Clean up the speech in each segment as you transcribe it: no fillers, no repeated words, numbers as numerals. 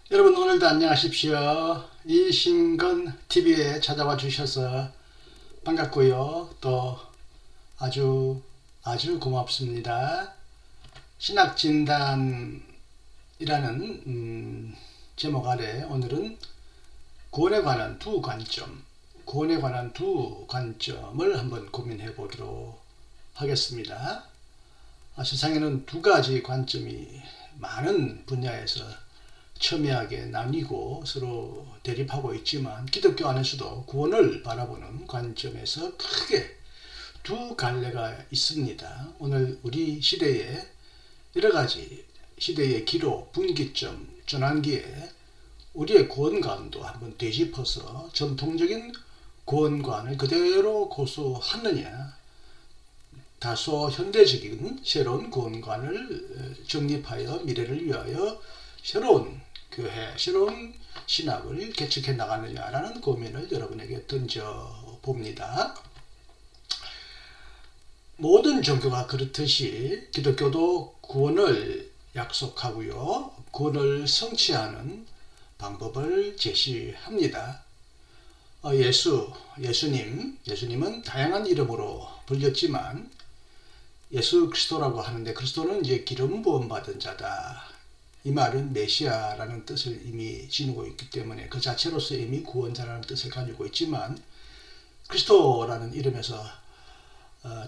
여러분 오늘도 안녕하십시오. 이신건 TV에 찾아와 주셔서 반갑고요. 또 아주 고맙습니다. 신학진단이라는 제목 아래 오늘은 구원에 관한 두 관점을 한번 고민해 보도록 하겠습니다. 세상에는 두 가지 관점이 많은 분야에서 첨예하게 나뉘고 서로 대립하고 있지만 기독교 안에서도 구원을 바라보는 관점에서 크게 두 갈래가 있습니다. 오늘 우리 시대의 여러 가지 시대의 기로, 분기점, 전환기에 우리의 구원관도 한번 되짚어서 전통적인 구원관을 그대로 고수하느냐, 다소 현대적인 새로운 구원관을 정립하여 미래를 위하여 새로운 교회, 새로운 신학을 개척해 나가느냐라는 고민을 여러분에게 던져봅니다. 모든 종교가 그렇듯이 기독교도 구원을 약속하고요. 구원을 성취하는 방법을 제시합니다. 예수님은 다양한 이름으로 불렸지만 예수 그리스도라고 하는데, 그리스도는 이제 기름 부음 받은 자다. 이 말은 메시아라는 뜻을 이미 지니고 있기 때문에 그 자체로서 이미 구원자라는 뜻을 가지고 있지만, 그리스도라는 이름에서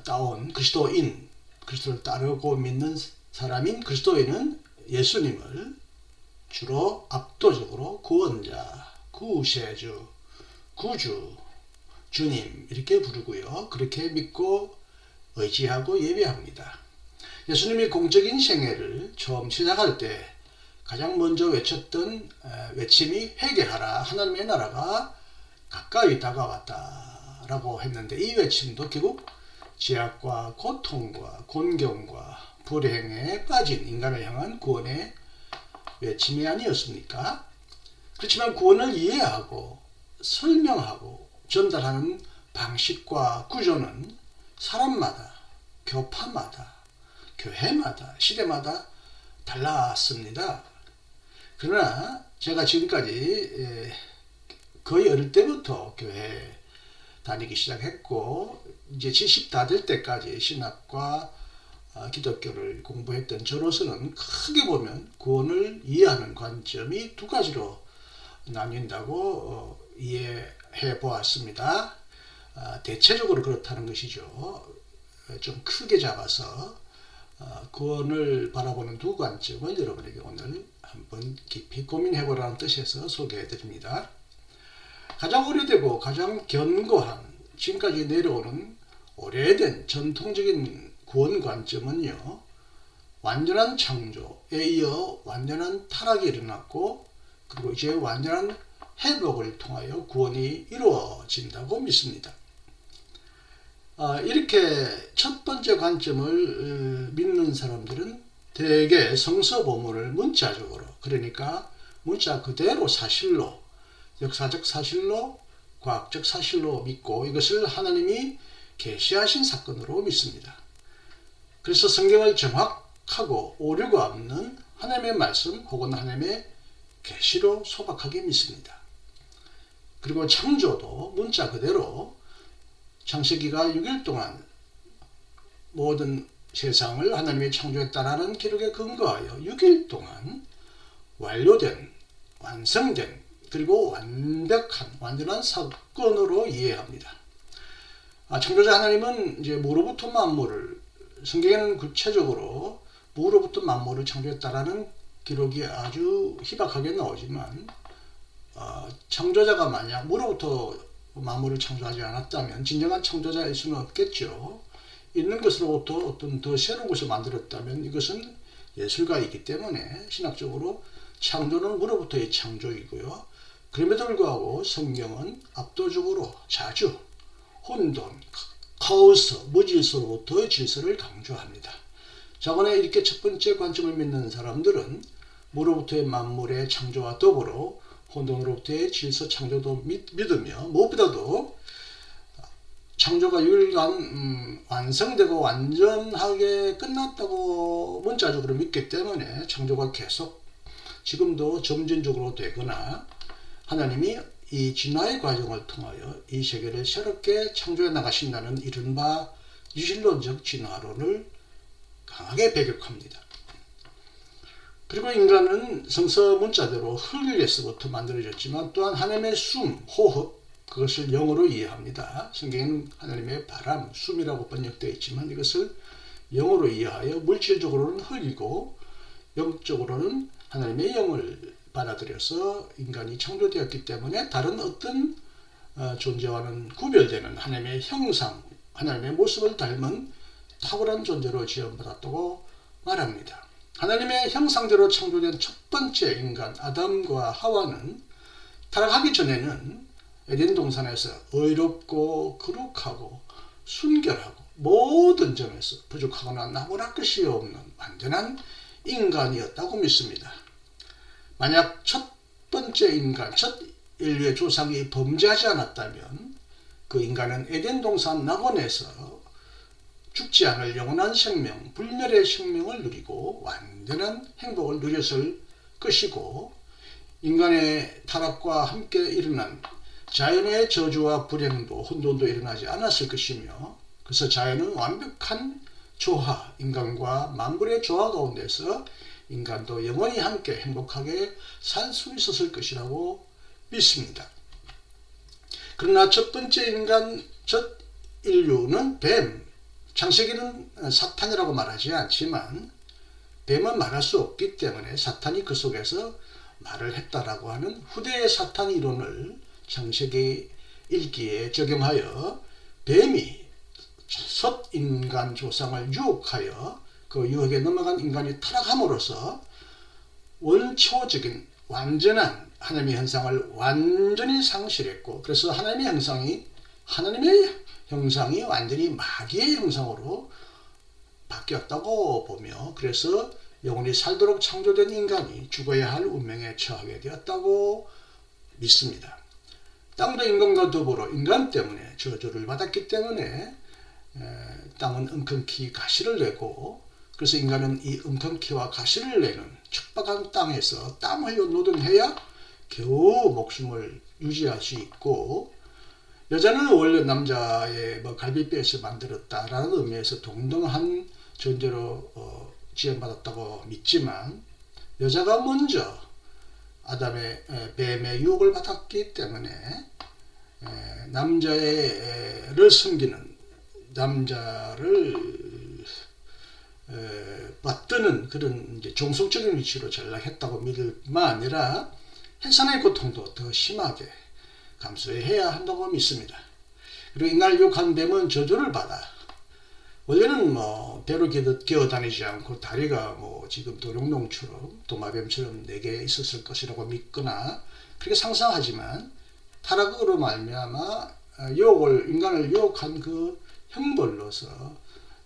따온 그리스도를 따르고 믿는 사람인 그리스도인은 예수님을 주로 압도적으로 구원자, 구세주, 구주, 주님 이렇게 부르고요. 그렇게 믿고 의지하고 예배합니다. 예수님이 공적인 생애를 처음 시작할 때 가장 먼저 외쳤던 외침이 회개하라, 하나님의 나라가 가까이 다가왔다 라고 했는데, 이 외침도 결국 죄악과 고통과 곤경과 불행에 빠진 인간을 향한 구원의 외침이 아니었습니까? 그렇지만 구원을 이해하고 설명하고 전달하는 방식과 구조는 사람마다, 교파마다, 교회마다, 시대마다 달랐습니다. 그러나 제가 지금까지 거의 어릴 때부터 교회 다니기 시작했고, 이제 70 다 될 때까지 신학과 기독교를 공부했던 저로서는 크게 보면 구원을 이해하는 관점이 두 가지로 나뉜다고 이해해 보았습니다. 대체적으로 그렇다는 것이죠. 좀 크게 잡아서 구원을 바라보는 두 관점을 여러분에게 오늘 한번 깊이 고민해 보라는 뜻에서 소개해 드립니다. 가장 오래되고 가장 견고한, 지금까지 내려오는 오래된 전통적인 구원 관점은요, 완전한 창조에 이어 완전한 타락이 일어났고, 그리고 이제 완전한 회복을 통하여 구원이 이루어진다고 믿습니다. 이렇게 첫 번째 관점을 믿는 사람들은 대개 성서 보문을 문자적으로, 그러니까 문자 그대로 사실로, 역사적 사실로, 과학적 사실로 믿고 이것을 하나님이 계시하신 사건으로 믿습니다. 그래서 성경을 정확하고 오류가 없는 하나님의 말씀 혹은 하나님의 계시로 소박하게 믿습니다. 그리고 창조도 문자 그대로 창세기가 6일 동안 모든 세상을 하나님이 창조했다라는 기록에 근거하여 6일 동안 완료된, 완성된, 그리고 완벽한, 완전한 사건으로 이해합니다. 창조자 하나님은 이제 무로부터 만물을, 성경에는 구체적으로 무로부터 만물을 창조했다라는 기록이 아주 희박하게 나오지만, 창조자가 만약 무로부터 만물을 창조하지 않았다면 진정한 창조자일 수는 없겠죠. 있는 것으로부터 어떤 더 새로운 것을 만들었다면 이것은 예술가이기 때문에 신학적으로 창조는 무로부터의 창조이고요. 그럼에도 불구하고 성경은 압도적으로 자주 혼돈, 카오스, 무질서로부터의 질서를 강조합니다. 자고에 이렇게 첫 번째 관점을 믿는 사람들은 무로부터의 만물의 창조와 더불어 혼돈으로부터의 질서 창조도 믿으며, 무엇보다도 창조가 6일간 완성되고 완전하게 끝났다고 문자적으로 믿기 때문에 창조가 계속 지금도 점진적으로 되거나 하나님이 이 진화의 과정을 통하여 이 세계를 새롭게 창조해 나가신다는 이른바 유실론적 진화론을 강하게 배격합니다. 그리고 인간은 성서 문자대로 흙에서부터 만들어졌지만 또한 하나님의 숨, 호흡, 그것을 영어로 이해합니다. 성경에는 하나님의 바람, 숨이라고 번역되어 있지만 이것을 영어로 이해하여 물질적으로는 흙이고 영적으로는 하나님의 영을 받아들여서 인간이 창조되었기 때문에 다른 어떤 존재와는 구별되는 하나님의 형상, 하나님의 모습을 닮은 탁월한 존재로 지음받았다고 말합니다. 하나님의 형상대로 창조된 첫 번째 인간 아담과 하와는 타락하기 전에는 에덴 동산에서 의롭고 거룩하고 순결하고 모든 점에서 부족하거나 나무랄 것이 없는 완전한 인간이었다고 믿습니다. 만약 첫 번째 인간, 첫 인류의 조상이 범죄하지 않았다면 그 인간은 에덴 동산 낙원에서 죽지 않을 영원한 생명, 불멸의 생명을 누리고 완전한 행복을 누렸을 것이고 인간의 타락과 함께 일어난 자연의 저주와 불행도 혼돈도 일어나지 않았을 것이며 그래서 자연은 완벽한 조화, 인간과 만물의 조화 가운데서 인간도 영원히 함께 행복하게 살 수 있었을 것이라고 믿습니다. 그러나 첫 번째 인간, 첫 인류는 뱀, 창세기는 사탄이라고 말하지 않지만 뱀은 말할 수 없기 때문에 사탄이 그 속에서 말을 했다라고 하는 후대의 사탄 이론을 창세기 1기에 적용하여 뱀이 첫 인간 조상을 유혹하여 그 유혹에 넘어간 인간이 타락함으로써 원초적인 완전한 하나님의 형상을 완전히 상실했고 그래서 하나님의 형상이 완전히 마귀의 형상으로 바뀌었다고 보며 그래서 영원히 살도록 창조된 인간이 죽어야 할 운명에 처하게 되었다고 믿습니다. 땅도 인간과 더불어 인간 때문에 저주를 받았기 때문에 땅은 엉겅퀴 가시를 내고 그래서 인간은 이 엉겅퀴와 가시를 내는 척박한 땅에서 땀 흘려 노동해야 겨우 목숨을 유지할 수 있고 여자는 원래 남자의 갈비뼈에서 만들었다라는 의미에서 동등한 존재로 지음받았다고 믿지만 여자가 먼저 아담의 뱀의 유혹을 받았기 때문에 남자를 섬기는 남자를 받드는 그런 이제 종속적인 위치로 전락했다고 믿을 뿐만 아니라 해산의 고통도 더 심하게 감수해야 한다고 믿습니다. 그리고 인간을 유혹한 뱀은 저주를 받아 원래는 배로 기어다니지 않고 다리가 지금 도룡농처럼 도마뱀처럼 4개 있었을 것이라고 믿거나 그렇게 상상하지만 타락으로 말미암아 인간을 유혹한 그 형벌로서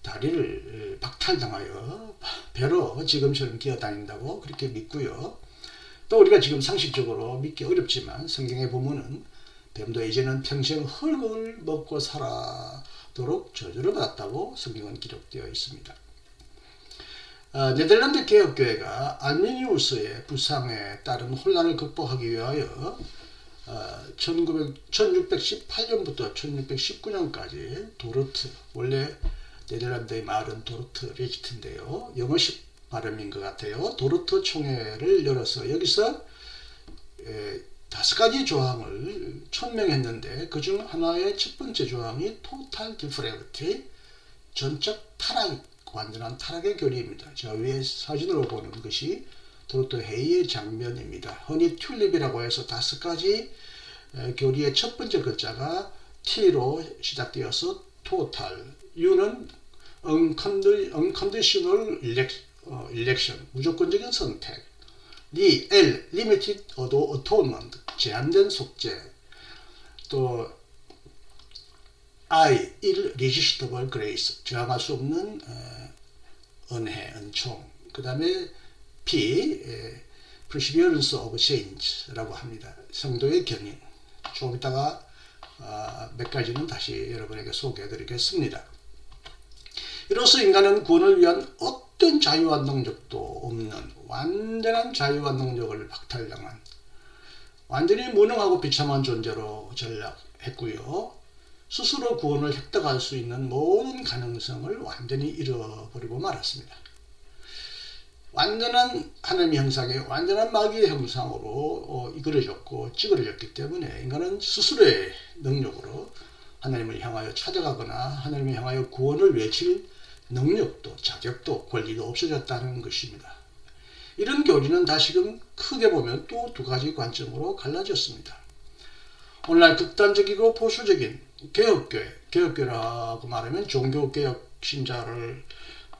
다리를 박탈당하여 배로 지금처럼 기어다닌다고 그렇게 믿고요. 또 우리가 지금 상식적으로 믿기 어렵지만 성경에 보면은 뱀도 이제는 평생 흙을 먹고 살아도록 저주를 받았다고 성경은 기록되어 있습니다. 네덜란드 개혁교회가 알미니우스의 부상에 따른 혼란을 극복하기 위하여 1618년부터 1619년까지 도르트, 원래 네덜란드의 말은 도르트 레지트인데요. 영어식 발음인 것 같아요. 도르트 총회를 열어서 여기서 5가지 조항을 천명했는데 그중 하나의 첫 번째 조항이 토탈 디프레그티, 전적 타락, 완전한 타락의 교리입니다. 저 위에 사진으로 보는 것이 도르트 회의의 장면입니다. 흔히 튤립이라고 해서 5가지 교리의 첫 번째 글자가 T로 시작되어서 토탈, U는 unconditional election, 무조건적인 선택, L, limited atonement, 제한된 속죄, 또 I, irresistible grace, 저항할 수 없는 은혜, 은총, 그 다음에 P, perseverance of change라고 합니다. 성도의 견인. 조금 이따가 몇 가지는 다시 여러분에게 소개해 드리겠습니다. 이로써 인간은 구원을 위한 어떤 자유와 능력도 없는 완전한 자유와 능력을 박탈당한 완전히 무능하고 비참한 존재로 전락했고요. 스스로 구원을 획득할 수 있는 모든 가능성을 완전히 잃어버리고 말았습니다. 완전한 하나님의 형상에 완전한 마귀의 형상으로 이끌어졌고 찌그러졌기 때문에 인간은 스스로의 능력으로 하나님을 향하여 찾아가거나 하나님을 향하여 구원을 외칠 능력도 자격도 권리도 없어졌다는 것입니다. 이런 교리는 다시금 크게 보면 또 두 가지 관점으로 갈라졌습니다. 오늘날 극단적이고 보수적인 개혁교회, 개혁교회라고 말하면 종교개혁 신자를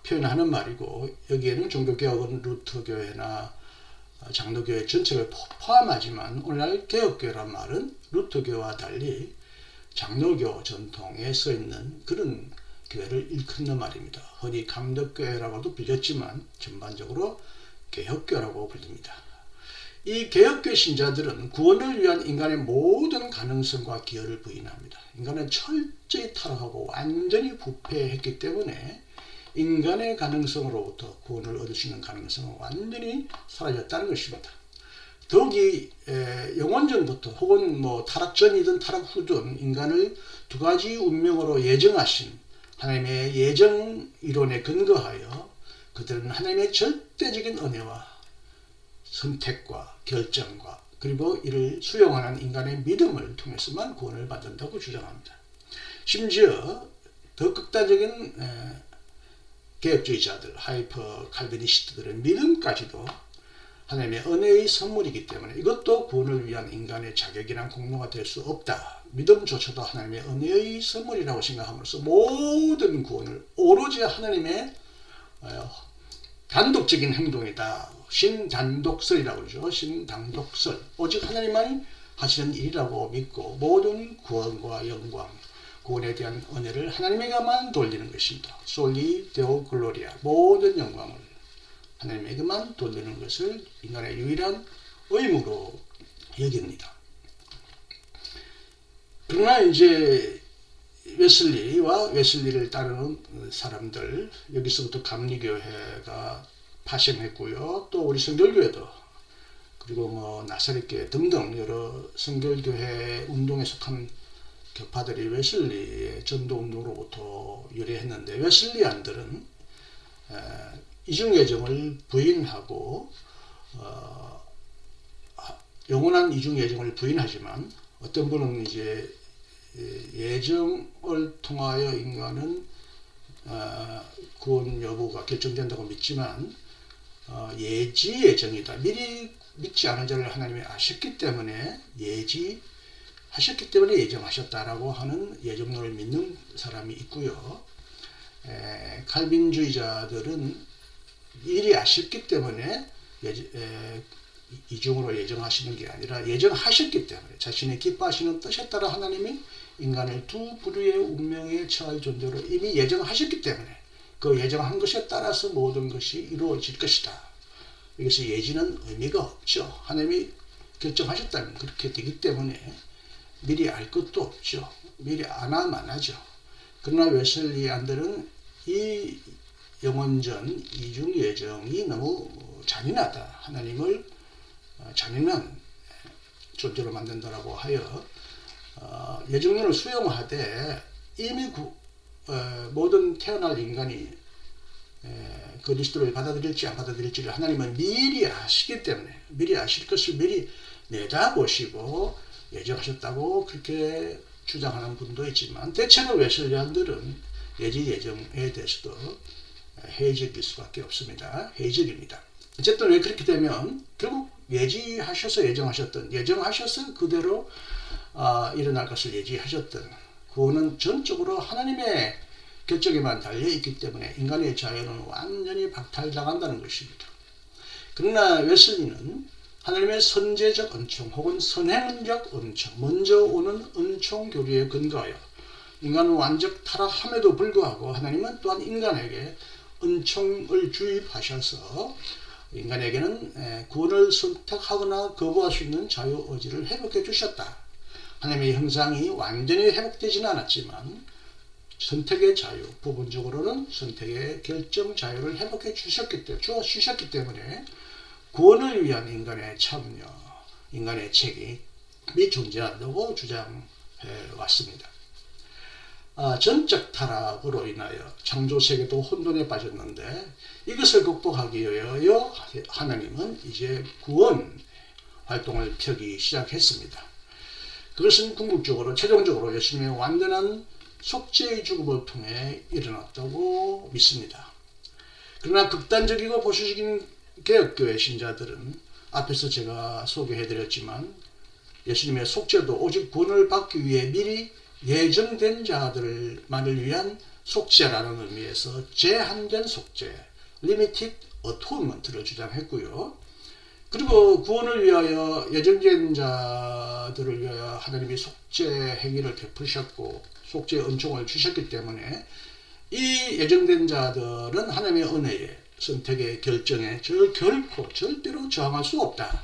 표현하는 말이고, 여기에는 종교개혁은 루터교회나 장로교회 전체를 포함하지만 오늘날 개혁교회란 말은 루터교회와 달리 장로교 전통에 서 있는 그런 교회를 일컫는 말입니다. 흔히 감덕교회라고도 불렸지만 전반적으로 개혁교라고 불립니다. 이 개혁교 신자들은 구원을 위한 인간의 모든 가능성과 기여를 부인합니다. 인간은 철저히 타락하고 완전히 부패했기 때문에 인간의 가능성으로부터 구원을 얻을 수 있는 가능성은 완전히 사라졌다는 것입니다. 더욱이 영원전부터 혹은 타락 전이든 타락 후든 인간을 두 가지 운명으로 예정하신 하나님의 예정 이론에 근거하여 그들은 하나님의 절대적인 은혜와 선택과 결정과 그리고 이를 수용하는 인간의 믿음을 통해서만 구원을 받는다고 주장합니다. 심지어 더 극단적인 개혁주의자들, 하이퍼 칼비니스트들의 믿음까지도 하나님의 은혜의 선물이기 때문에 이것도 구원을 위한 인간의 자격이나 공로가 될 수 없다. 믿음조차도 하나님의 은혜의 선물이라고 생각함으로써 모든 구원을 오로지 하나님의 단독적인 행동이다. 신단독설이라고 그러죠. 신단독설. 오직 하나님만이 하시는 일이라고 믿고 모든 구원과 영광, 구원에 대한 은혜를 하나님에게만 돌리는 것입니다. 솔리 데오 글로리아. 모든 영광을 하나님에게만 돌리는 것을 인간의 유일한 의무로 여깁니다. 그러나 이제 웨슬리와 웨슬리를 따르는 사람들, 여기서부터 감리교회가 파생했고요. 또 우리 성결교회도, 그리고 나사렛교회 등등 여러 성결교회 운동에 속한 격파들이 웨슬리의 전도운동으로부터 유래했는데, 웨슬리안들은 이중예정을 부인하고 영원한 이중예정을 부인하지만, 어떤 분은 이제 예정을 통하여 인간은 구원 여부가 결정된다고 믿지만 예지예정이다. 미리 믿지 않은 자를 하나님이 아셨기 때문에 예지하셨기 때문에 예정하셨다라고 하는 예정론을 믿는 사람이 있고요. 칼빈주의자들은 미리 아셨기 때문에 이중으로 예정하시는 게 아니라 예정하셨기 때문에 자신의 기뻐하시는 뜻에 따라 하나님이 인간을 두 부류의 운명에 처할 존재로 이미 예정하셨기 때문에 그 예정한 것에 따라서 모든 것이 이루어질 것이다. 여기서 예지는 의미가 없죠. 하나님이 결정하셨다면 그렇게 되기 때문에 미리 알 것도 없죠. 미리 아나만 하죠. 그러나 웨슬리안들은 이 영원전 이중 예정이 너무 잔인하다. 하나님을 잔인한 존재로 만든다라고 하여 예정론을 수용하되 이미 모든 태어날 인간이 그리스도를 받아들일지 안 받아들일지를 하나님은 미리 아시기 때문에 미리 아실 것을 미리 내다보시고 예정하셨다고 그렇게 주장하는 분도 있지만, 대체로 웨슬리안들은 예정에 대해서도 회의적일 수밖에 없습니다. 회의적입니다. 어쨌든 왜 그렇게 되면 결국 예정하셔서 그대로 일어날 것을 예지하셨던 구원은 전적으로 하나님의 결정에만 달려있기 때문에 인간의 자유는 완전히 박탈당한다는 것입니다. 그러나 웨슬리는 하나님의 선제적 은총 혹은 선행적 은총, 먼저 오는 은총 교리에 근거하여 인간은 완전 타락함에도 불구하고 하나님은 또한 인간에게 은총을 주입하셔서 인간에게는 구원을 선택하거나 거부할 수 있는 자유 의지를 회복해 주셨다. 하나님의 형상이 완전히 회복되지는 않았지만 선택의 자유, 부분적으로는 선택의 결정 자유를 회복해 주셨기 때문에 구원을 위한 인간의 참여, 인간의 책임이 존재한다고 주장해 왔습니다. 전적 타락으로 인하여 창조세계도 혼돈에 빠졌는데 이것을 극복하기 위하여 하나님은 이제 구원 활동을 펴기 시작했습니다. 그것은 궁극적으로 최종적으로 예수님의 완전한 속죄의 죽음을 통해 일어났다고 믿습니다. 그러나 극단적이고 보수적인 개혁교회 신자들은 앞에서 제가 소개해드렸지만 예수님의 속죄도 오직 구원을 받기 위해 미리 예정된 자들만을 위한 속죄라는 의미에서 제한된 속죄, Limited Atonement를 주장했고요. 그리고 구원을 위하여 예정된 자들을 위하여 하나님이 속죄 행위를 베푸셨고 속죄 은총을 주셨기 때문에 이 예정된 자들은 하나님의 은혜에 선택의 결정에 결코 절대로 저항할 수 없다.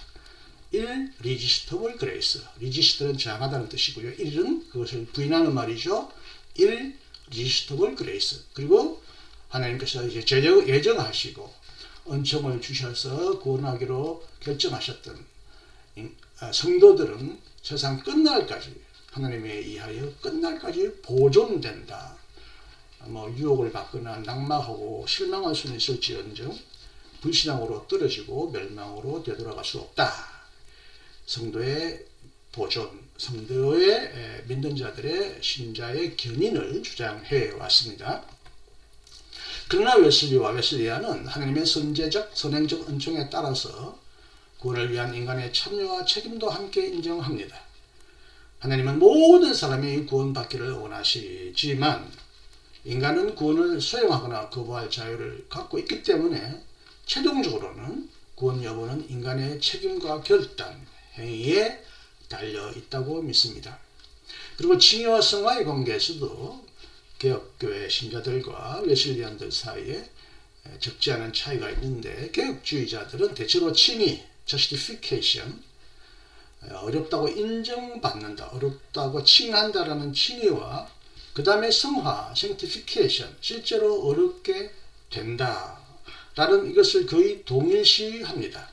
1. Resistible Grace. Resist는 저항하다는 뜻이고요. 1은 그것을 부인하는 말이죠. 1. Resistible Grace. 그리고 하나님께서 이제 예정하시고 은총을 주셔서 구원하기로 결정하셨던 성도들은 세상 끝날까지 하나님에 의하여 끝날까지 보존된다. 유혹을 받거나 낙마하고 실망할 수는 있을지언정 불신앙으로 떨어지고 멸망으로 되돌아갈 수 없다. 성도의 보존, 성도의 믿는 자들의 신자의 견인을 주장해 왔습니다. 그러나 웨슬리와 웨슬리안은 하나님의 선제적, 선행적 은총에 따라서 구원을 위한 인간의 참여와 책임도 함께 인정합니다. 하나님은 모든 사람이 구원받기를 원하시지만 인간은 구원을 수용하거나 거부할 자유를 갖고 있기 때문에 최종적으로는 구원 여부는 인간의 책임과 결단, 행위에 달려 있다고 믿습니다. 그리고 칭의와 성화의 관계에서도 개혁교회 신자들과 웨슬리안들 사이에 적지 않은 차이가 있는데 개혁주의자들은 대체로 칭의, justification, 어렵다고 인정받는다, 어렵다고 칭한다라는 칭의와 그 다음에 성화, sanctification, 실제로 어렵게 된다라는 이것을 거의 동일시합니다.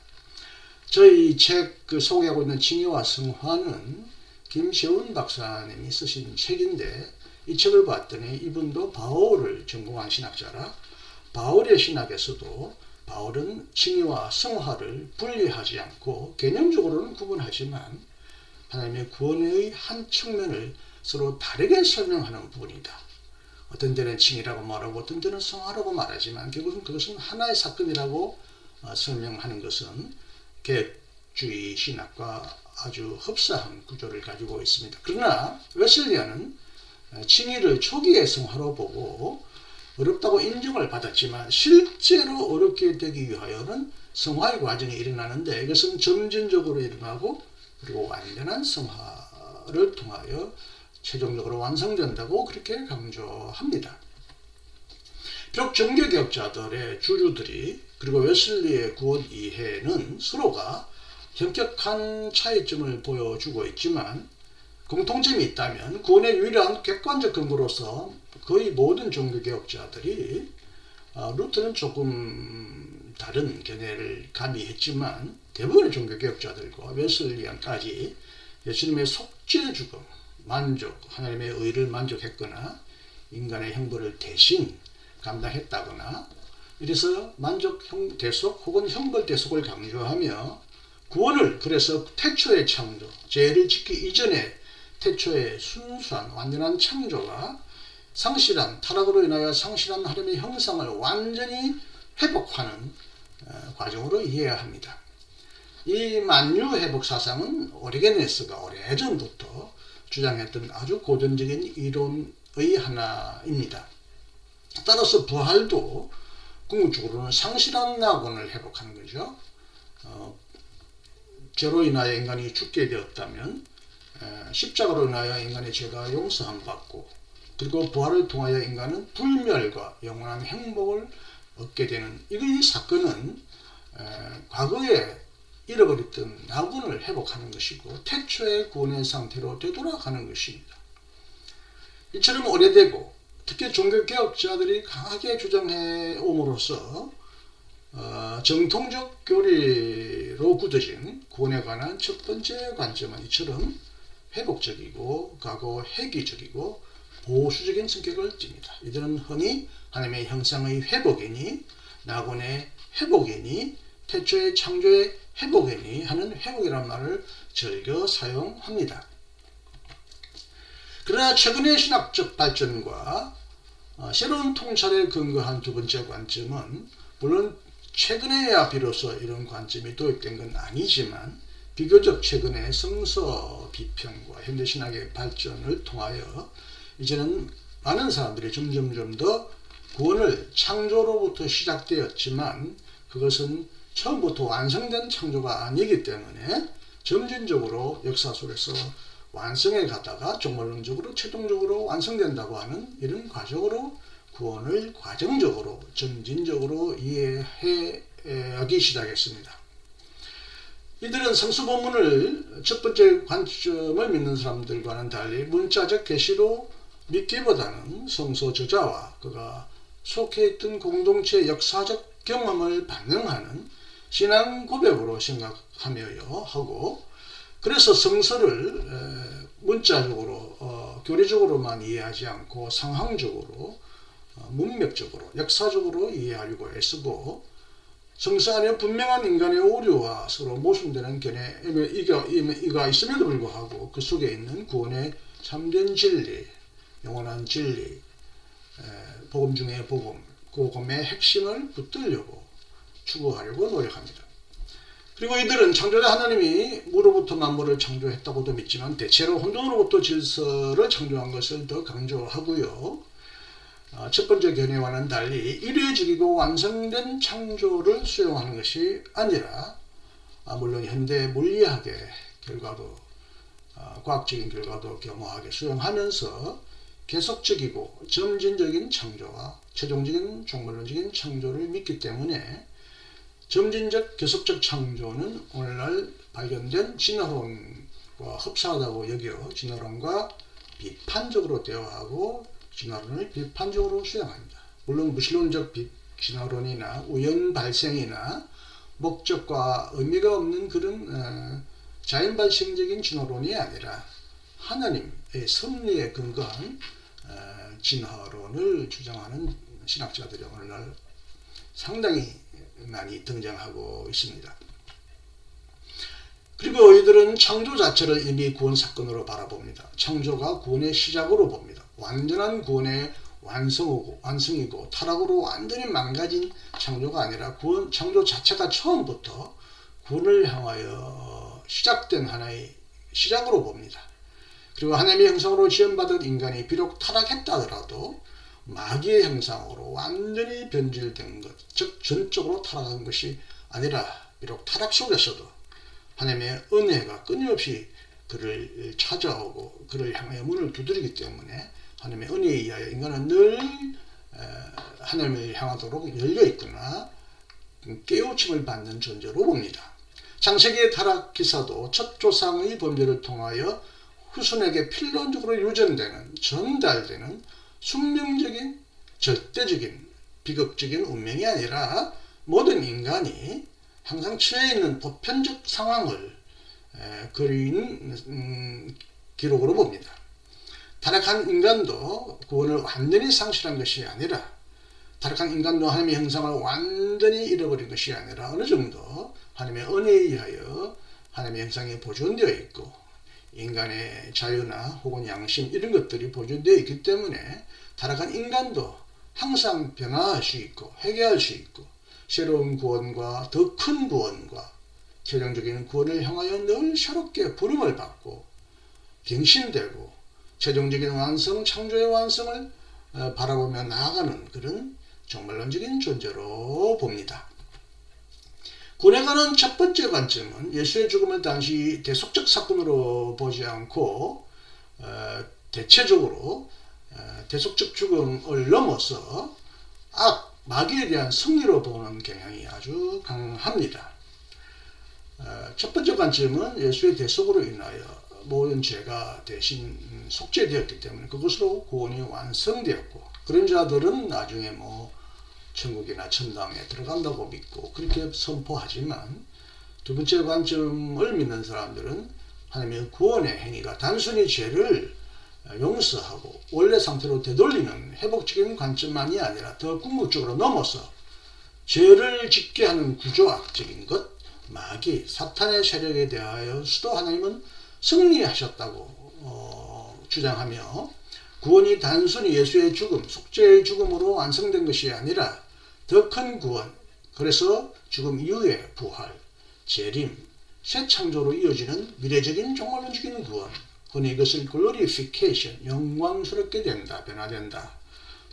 저희 책 소개하고 있는 칭의와 성화는 김세훈 박사님이 쓰신 책인데 이 책을 봤더니 이분도 바울을 전공한 신학자라 바울의 신학에서도 바울은 칭의와 성화를 분리하지 않고 개념적으로는 구분하지만 하나님의 구원의 한 측면을 서로 다르게 설명하는 부분이다. 어떤 때는 칭의라고 말하고 어떤 때는 성화라고 말하지만 결국은 그것은 하나의 사건이라고 설명하는 것은 개혁주의 신학과 아주 흡사한 구조를 가지고 있습니다. 그러나 웨슬리안은 칭의를 초기의 성화로 보고 어렵다고 인정을 받았지만 실제로 어렵게 되기 위하여는 성화의 과정이 일어나는데 이것은 점진적으로 일어나고 그리고 완전한 성화를 통하여 최종적으로 완성된다고 그렇게 강조합니다. 비록 종교개혁자들의 주류들이 그리고 웨슬리의 구원 이해는 서로가 현격한 차이점을 보여주고 있지만 공통점이 있다면 구원의 유일한 객관적 근거로서 거의 모든 종교개혁자들이 루터는 조금 다른 견해를 가미했지만 대부분의 종교개혁자들과 웨슬리안까지 예수님의 속죄 죽음, 만족, 하나님의 의를 만족했거나 인간의 형벌을 대신 감당했다거나 이래서 만족 대속 혹은 형벌 대속을 강조하며 구원을 그래서 태초의 창조, 죄를 짓기 이전에 태초의 순수한 완전한 창조가 상실한 타락으로 인하여 상실한 하나님의 형상을 완전히 회복하는 과정으로 이해해야 합니다. 이 만유 회복 사상은 오리게네스가 오래전부터 주장했던 아주 고전적인 이론의 하나입니다. 따라서 부활도 궁극적으로는 상실한 낙원을 회복하는 거죠. 죄로 인하여 인간이 죽게 되었다면 십자가로 인하여 인간의 죄가 용서함 받고 그리고 부활을 통하여 인간은 불멸과 영원한 행복을 얻게 되는 이 사건은 과거에 잃어버렸던 낙원을 회복하는 것이고 태초의 구원의 상태로 되돌아가는 것입니다. 이처럼 오래되고 특히 종교개혁자들이 강하게 주장해 옴으로써 정통적 교리로 굳어진 구원에 관한 첫 번째 관점은 이처럼 회복적이고 과거 회귀적이고 보수적인 성격을 띱니다. 이들은 흔히 하나님의 형상의 회복이니 낙원의 회복이니 태초의 창조의 회복이니 하는 회복이라는 말을 즐겨 사용합니다. 그러나 최근의 신학적 발전과 새로운 통찰에 근거한 두 번째 관점은 물론 최근에야 비로소 이런 관점이 도입된 건 아니지만 비교적 최근에 성서 비평과 현대신학의 발전을 통하여 이제는 많은 사람들이 점점 더 구원을 창조로부터 시작되었지만 그것은 처음부터 완성된 창조가 아니기 때문에 점진적으로 역사 속에서 완성해 가다가 종말론적으로 최종적으로 완성된다고 하는 이런 과정으로 구원을 과정적으로 점진적으로 이해하기 시작했습니다. 이들은 성수 본문을 첫 번째 관점을 믿는 사람들과는 달리 문자적 계시로 믿기보다는 성서 저자와 그가 속해 있던 공동체의 역사적 경험을 반영하는 신앙 고백으로 생각하며요 하고, 그래서 성서를 문자적으로 교리적으로만 이해하지 않고 상황적으로 문맥적으로 역사적으로 이해하려고 애쓰고, 성서 안에 분명한 인간의 오류와 서로 모순되는 견해가 있음에도 불구하고 그 속에 있는 구원의 참된 진리, 영원한 진리, 복음 중의 복음, 복음의 핵심을 붙들려고 추구하려고 노력합니다. 그리고 이들은 창조자 하나님이 무로부터 만물을 창조했다고도 믿지만 대체로 혼돈으로부터 질서를 창조한 것을 더 강조하고요. 첫 번째 견해와는 달리 이례적이고 완성된 창조를 수용하는 것이 아니라 물론 현대 물리학의 결과도 과학적인 결과도 겸허하게 수용하면서 계속적이고 점진적인 창조와 최종적인 종말론적인 창조를 믿기 때문에 점진적 계속적 창조는 오늘날 발견된 진화론과 흡사하다고 여겨 진화론과 비판적으로 대화하고 진화론을 비판적으로 수용합니다. 물론 무신론적 진화론이나 우연 발생이나 목적과 의미가 없는 그런 자연 발생적인 진화론이 아니라 하나님의 섭리에 근거한 진화론을 주장하는 신학자들이 오늘날 상당히 많이 등장하고 있습니다. 그리고 이들은 창조 자체를 이미 구원 사건으로 바라봅니다. 창조가 구원의 시작으로 봅니다. 완전한 구원의 완성이고 타락으로 완전히 망가진 창조가 아니라 창조 자체가 처음부터 구원을 향하여 시작된 하나의 시작으로 봅니다. 그리고 하나님의 형상으로 지음받은 인간이 비록 타락했다 하더라도 마귀의 형상으로 완전히 변질된 것, 즉 전적으로 타락한 것이 아니라 비록 타락 속에서도 하나님의 은혜가 끊임없이 그를 찾아오고 그를 향하여 문을 두드리기 때문에 하나님의 은혜에 의하여 인간은 늘 하나님을 향하도록 열려있거나 깨우침을 받는 존재로 봅니다. 창세기의 타락 기사도 첫 조상의 범죄를 통하여 후손에게 필론적으로 유전되는 전달되는 숙명적인 절대적인 비극적인 운명이 아니라 모든 인간이 항상 처해 있는 보편적 상황을 그린 기록으로 봅니다. 타락한 인간도 구원을 완전히 상실한 것이 아니라, 타락한 인간도 하나님의 형상을 완전히 잃어버린 것이 아니라 어느 정도 하나님의 은혜에 의하여 하나님의 형상이 보존되어 있고 인간의 자유나 혹은 양심 이런 것들이 보존되어 있기 때문에 타락한 인간도 항상 변화할 수 있고 회개할 수 있고 새로운 구원과 더 큰 구원과 최종적인 구원을 향하여 늘 새롭게 부름을 받고 갱신되고 최종적인 완성, 창조의 완성을 바라보며 나아가는 그런 종말론적인 존재로 봅니다. 구원에 관한 첫 번째 관점은 예수의 죽음을 당시 대속적 사건으로 보지 않고 대체적으로 대속적 죽음을 넘어서 마귀에 대한 승리로 보는 경향이 아주 강합니다. 첫 번째 관점은 예수의 대속으로 인하여 모든 죄가 대신 속죄되었기 때문에 그것으로 구원이 완성되었고, 그런 자들은 나중에 뭐 천국이나 천당에 들어간다고 믿고 그렇게 선포하지만, 두 번째 관점을 믿는 사람들은 하나님의 구원의 행위가 단순히 죄를 용서하고 원래 상태로 되돌리는 회복적인 관점만이 아니라 더 궁극적으로 넘어서 죄를 짓게 하는 구조학적인 것, 마귀, 사탄의 세력에 대하여서도 하나님은 승리하셨다고 주장하며, 구원이 단순히 예수의 죽음, 속죄의 죽음으로 완성된 것이 아니라 더 큰 구원, 그래서 죽음 이후의 부활, 재림, 새 창조로 이어지는 미래적인 종말론적인 구원, 흔히 이것을 글로리피케이션, 영광스럽게 된다, 변화된다.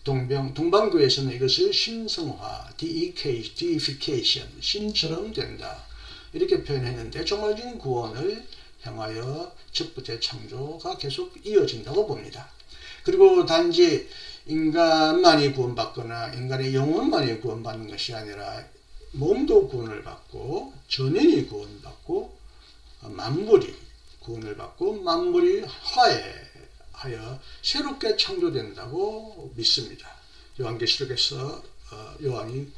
동방교에서는 이것을 신성화, deification, 신처럼 된다, 이렇게 표현했는데, 종말적인 구원을 향하여 첫 번째 창조가 계속 이어진다고 봅니다. 그리고 단지 인간만이 구원받거나 인간의 영혼만이 구원받는 것이 아니라 몸도 구원을 받고 전인이 구원받고 만물이 구원을 받고 만물이 화해하여 새롭게 창조된다고 믿습니다. 요한계시록에서 요한이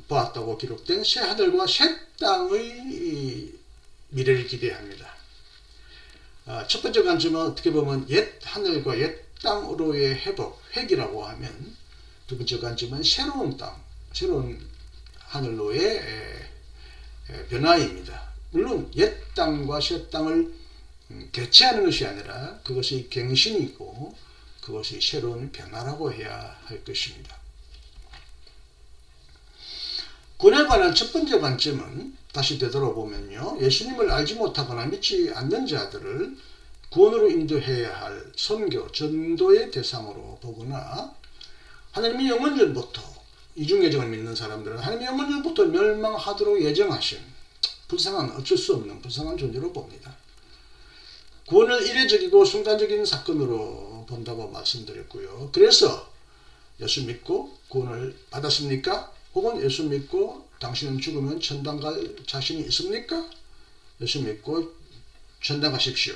보았다고 기록된 새 하늘과 새 땅의 미래를 기대합니다. 첫 번째 관점은 어떻게 보면 옛 하늘과 옛 땅으로의 회복, 회귀라고 하면, 두 번째 관점은 새로운 땅, 새로운 하늘로의 변화입니다. 물론 옛 땅과 새 땅을 대체하는 것이 아니라 그것이 갱신이고 그것이 새로운 변화라고 해야 할 것입니다. 구원에 관한 첫 번째 관점은, 다시 되돌아보면요, 예수님을 알지 못하거나 믿지 않는 자들을 구원으로 인도해야 할 선교, 전도의 대상으로 보거나, 하나님이 영원전부터, 이중예정을 믿는 사람들은 하나님이 영원전부터 멸망하도록 예정하신 불쌍한, 어쩔 수 없는 불쌍한 존재로 봅니다. 구원을 이례적이고 순간적인 사건으로 본다고 말씀드렸고요. 그래서 예수 믿고 구원을 받았습니까? 혹은 예수 믿고 당신은 죽으면 천당 갈 자신이 있습니까? 예수 믿고 천당 가십시오.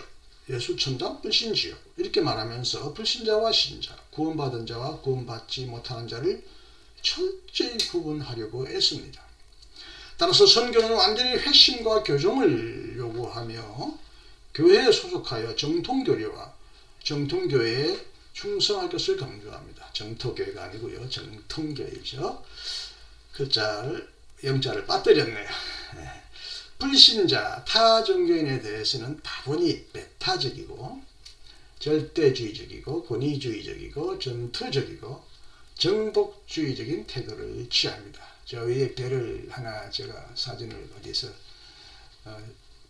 예수 천당 불신지요. 이렇게 말하면서 불신자와 신자, 구원받은 자와 구원받지 못하는 자를 철저히 구분하려고 애씁니다. 따라서 선교는 완전히 회심과 교정을 요구하며 교회에 소속하여 정통교리와 정통교회에 충성할 것을 강조합니다. 정토교회가 아니고요, 정통교회죠. 영자를 빠뜨렸네요. 불신자, 타종교인에 대해서는 다분히 메타적이고 절대주의적이고 권위주의적이고 전투적이고 정복주의적인 태도를 취합니다. 저 위에 배를 하나 제가 사진을 어디서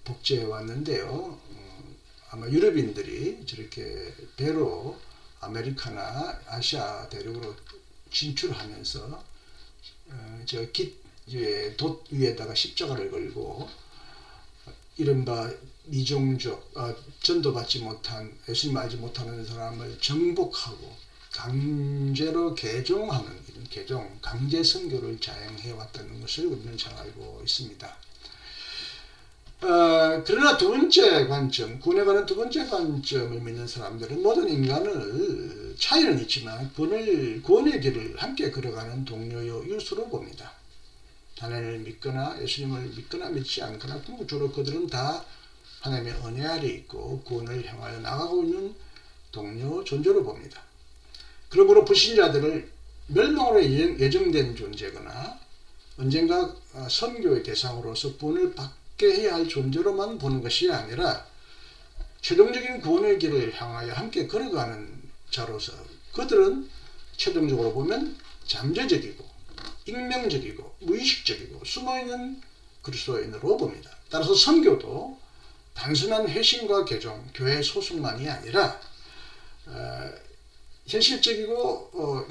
복제해 왔는데요. 아마 유럽인들이 저렇게 배로 아메리카나 아시아 대륙으로 진출하면서 저 돛 위에다가 십자가를 걸고 이른바 미종족, 전도받지 못한, 예수님 알지 못하는 사람을 정복하고 강제로 개종하는 이런 개종, 강제 선교를 자행해 왔다는 것을 우리는 잘 알고 있습니다. 그러나 두 번째 관점, 구원에 관한 두 번째 관점을 믿는 사람들은 모든 인간을, 차이는 있지만 구원의 길을 함께 걸어가는 동료요 이웃으로 봅니다. 하나님을 믿거나 예수님을 믿거나 믿지 않거나 궁극적으로 그들은 다 하나님의 은혜 아래 있고 구원을 향하여 나가고 있는 동료 존재로 봅니다. 그러므로 불신자들을 멸망으로 예정된 존재거나 언젠가 선교의 대상으로서 구원을 받게 해야 할 존재로만 보는 것이 아니라 최종적인 구원의 길을 향하여 함께 걸어가는 자로서 그들은 최종적으로 보면 잠재적이고 익명적이고 무의식적이고 숨어있는 그리스도인으로 봅니다. 따라서 선교도 단순한 회심과 개종, 교회 소속만이 아니라 현실적이고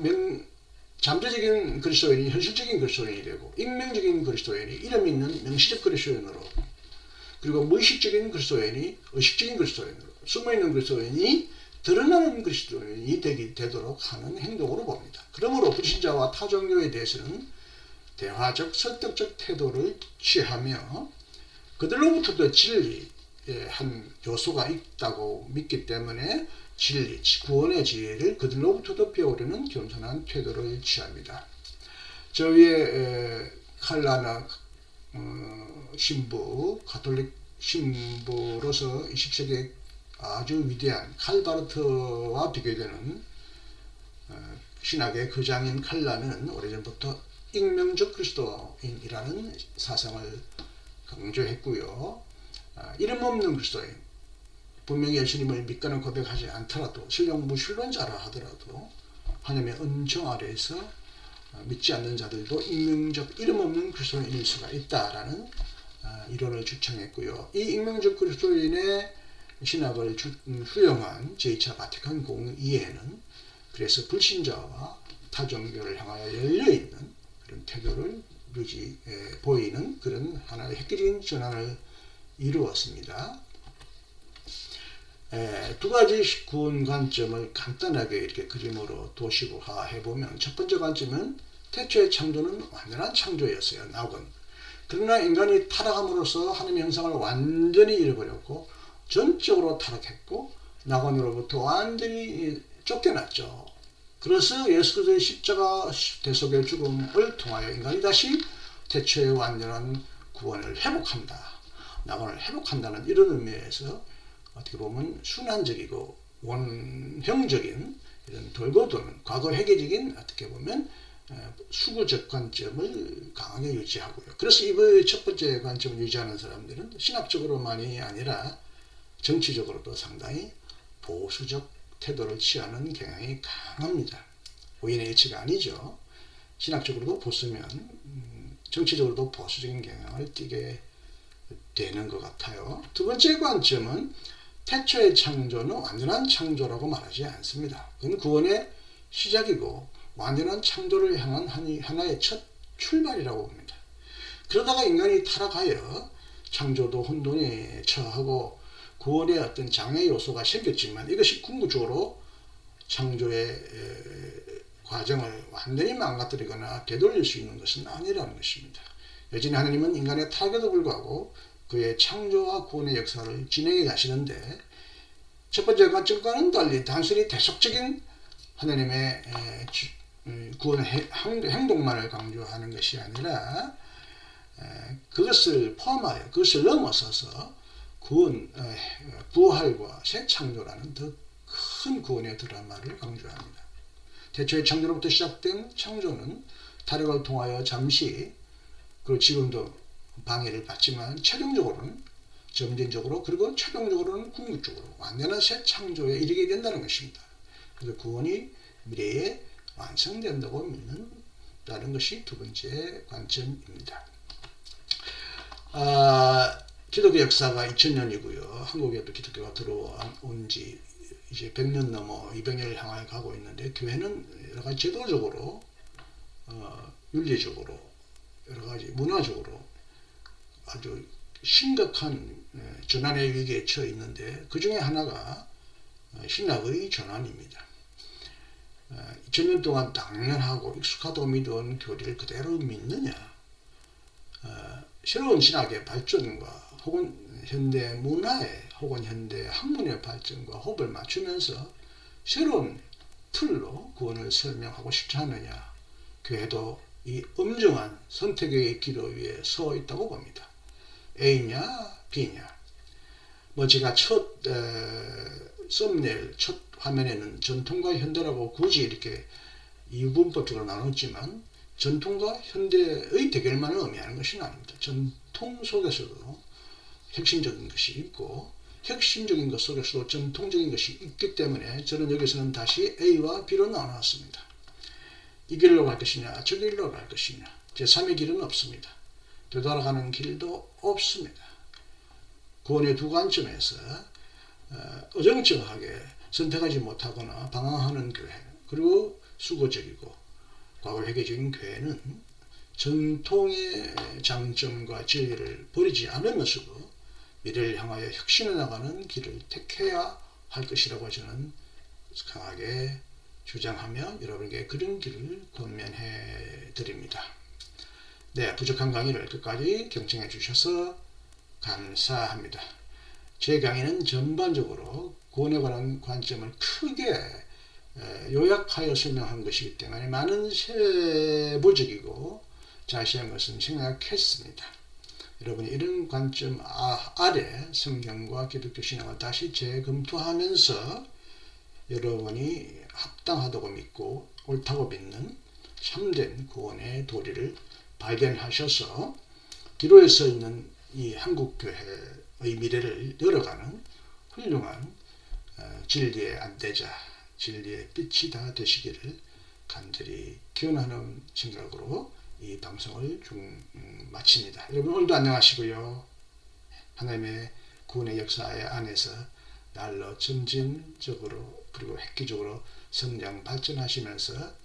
잠재적인 그리스도인이 현실적인 그리스도인이 되고 익명적인 그리스도인이 이름 있는 명시적 그리스도인으로, 그리고 무의식적인 그리스도인이 의식적인 그리스도인으로, 숨어있는 그리스도인이 드러나는 그리스도인이 되도록 하는 행동으로 봅니다. 그러므로 불신자와 타종교에 대해서는 대화적 설득적 태도를 취하며 그들로부터도 진리, 한 요소가 있다고 믿기 때문에 진리, 구원의 지혜를 그들로부터도 배우려는 겸손한 태도를 취합니다. 저 위에 칼라나 신부, 가톨릭 신부로서 20세기의 아주 위대한 칼바르트와 비교되는 신학의 거장인 칼라는 오래전부터 익명적 그리스도인이라는 사상을 강조했고요. 이름 없는 그리스도인, 분명히 예수님을 믿거나 고백하지 않더라도 설령 무신론자라 하더라도 하나님의 은총 아래에서 믿지 않는 자들도 익명적 이름 없는 그리스도인일 수가 있다라는 이론을 주창했고요. 이 익명적 그리스도인의 신학을 수용한 제2차 바티칸 공의회는 그래서 불신자와 타종교를 향하여 열려있는 그런 태도를 보이는 그런 하나의 획기적인 전환을 이루었습니다. 두 가지 구원 관점을 간단하게 이렇게 그림으로 도식화해보면, 첫 번째 관점은 태초의 창조는 완전한 창조였어요. 낙원. 그러나 인간이 타락함으로써 하나님의 형상을 완전히 잃어버렸고 전적으로 타락했고 낙원으로부터 완전히 쫓겨났죠. 그래서 예수 그리스도의 십자가 대속의 죽음을 통하여 인간이 다시 태초의 완전한 구원을 회복한다, 낙원을 회복한다는 이런 의미에서 어떻게 보면 순환적이고 원형적인 이런 돌고 도는 과거 회계적인 어떻게 보면 수구적 관점을 강하게 유지하고요. 그래서 이번에 첫 번째 관점을 유지하는 사람들은 신학적으로만이 아니라 정치적으로도 상당히 보수적 태도를 취하는 경향이 강합니다. 우연의 일치가 아니죠. 신학적으로도 보수면 정치적으로도 보수적인 경향을 띠게 되는 것 같아요. 두 번째 관점은 태초의 창조는 완전한 창조라고 말하지 않습니다. 그건 구원의 시작이고 완전한 창조를 향한 하나의 첫 출발이라고 봅니다. 그러다가 인간이 타락하여 창조도 혼돈에 처하고 구원의 어떤 장애 요소가 생겼지만 이것이 궁극적으로 창조의 과정을 완전히 망가뜨리거나 되돌릴 수 있는 것은 아니라는 것입니다. 여전히 하나님은 인간의 타락에도 불구하고 그의 창조와 구원의 역사를 진행해 가시는데, 첫 번째 관점과는 달리 단순히 대속적인 하나님의 구원의 행동만을 강조하는 것이 아니라 그것을 포함하여 그것을 넘어서서 부활과 새 창조라는 더 큰 구원의 드라마를 강조합니다. 태초의 창조로부터 시작된 창조는 타락을 통하여 잠시, 그리고 지금도 방해를 받지만 최종적으로는 점진적으로 그리고 최종적으로는 궁극적으로 완전한 새 창조에 이르게 된다는 것입니다. 그래서 구원이 미래에 완성된다고 믿는다는 것이 두 번째 관점입니다. 기독교 역사가 2000년이고요. 한국에도 기독교가 들어온 지 이제 100년 넘어 200년을 향해 가고 있는데, 교회는 여러 가지 제도적으로, 윤리적으로, 여러 가지 문화적으로 아주 심각한 전환의 위기에 처해 있는데, 그 중에 하나가 신학의 전환입니다. 2000년 동안 당연하고 익숙하다고 믿어온 교리를 그대로 믿느냐, 새로운 신학의 발전과 혹은 현대 문화의 혹은 현대 학문의 발전과 호흡을 맞추면서 새로운 틀로 구원을 설명하고 싶지 않느냐, 교회도 이 엄중한 선택의 기로 위에 서 있다고 봅니다. A냐 B냐. 제가 첫 썸네일, 첫 화면에는 전통과 현대라고 굳이 이렇게 이분법적으로 나눴지만, 전통과 현대의 대결만을 의미하는 것은 아닙니다. 전통 속에서도 혁신적인 것이 있고 혁신적인 것 속에서도 전통적인 것이 있기 때문에 저는 여기서는 다시 A와 B로 나눴습니다. 이 길로 갈 것이냐 저 길로 갈 것이냐, 제3의 길은 없습니다. 되돌아가는 길도 없습니다. 구원의 두 관점에서 어정쩡하게 선택하지 못하거나 방황하는 교회, 그리고 수고적이고 과거 회계적인 교회는 전통의 장점과 진리를 버리지 않으면서도 미래를 향하여 혁신해 나가는 길을 택해야 할 것이라고 저는 강하게 주장하며 여러분에게 그런 길을 권면해 드립니다. 네, 부족한 강의를 끝까지 경청해 주셔서 감사합니다. 제 강의는 전반적으로 구원에 관한 관점을 크게 요약하여 설명한 것이기 때문에 많은 세부적이고 자세한 것은 생략했습니다. 여러분이 이런 관점 아래 성경과 기독교 신앙을 다시 재검토하면서 여러분이 합당하다고 믿고 옳다고 믿는 참된 구원의 도리를 발견하셔서 기로에 서 있는 이 한국교회의 미래를 열어가는 훌륭한 진리의 안대자, 진리의 빛이 다 되시기를 간절히 기원하는 생각으로 이 방송을 마칩니다. 여러분 오늘도 안녕하시고요. 하나님의 구원의 역사의 안에서 날로 점진적으로 그리고 획기적으로 성장 발전하시면서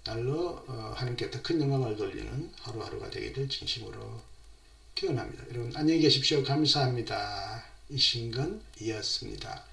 날로 하나님께 더 큰 영광을 돌리는 하루하루가 되기를 진심으로 기원합니다. 여러분 안녕히 계십시오. 감사합니다. 이신건이었습니다.